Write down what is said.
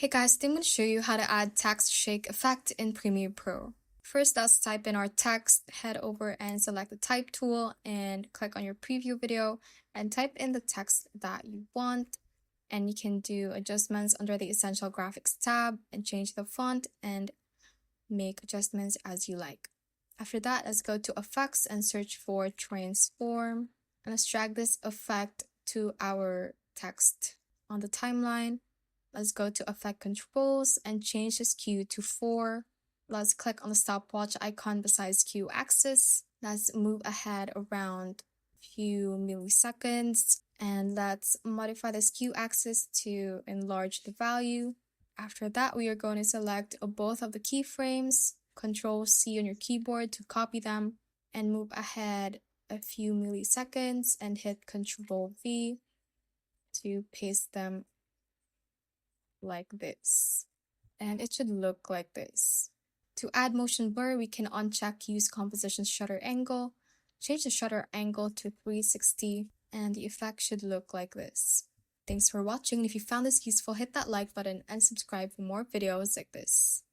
Hey guys, today I'm going to show you how to add text shake effect in Premiere Pro. First, let's type in our text, head over and select the type tool and click on your preview video and type in the text that you want. And you can do adjustments under the Essential Graphics tab and change the font and make adjustments as you like. After that, let's go to Effects and search for Transform. And let's drag this effect to our text on the timeline. Let's go to Effect Controls and change the skew to 4. Let's click on the stopwatch icon beside skew axis. Let's move ahead around a few milliseconds and let's modify the skew axis to enlarge the value. After that, we are going to select both of the keyframes, Control C on your keyboard to copy them, and move ahead a few milliseconds and hit Control V to paste them like this, and it should look like this. To add motion blur, we can uncheck use composition shutter angle, change the shutter angle to 360, and the effect should look like this. Thanks for watching, and if you found this useful, hit that like button and subscribe for more videos like this.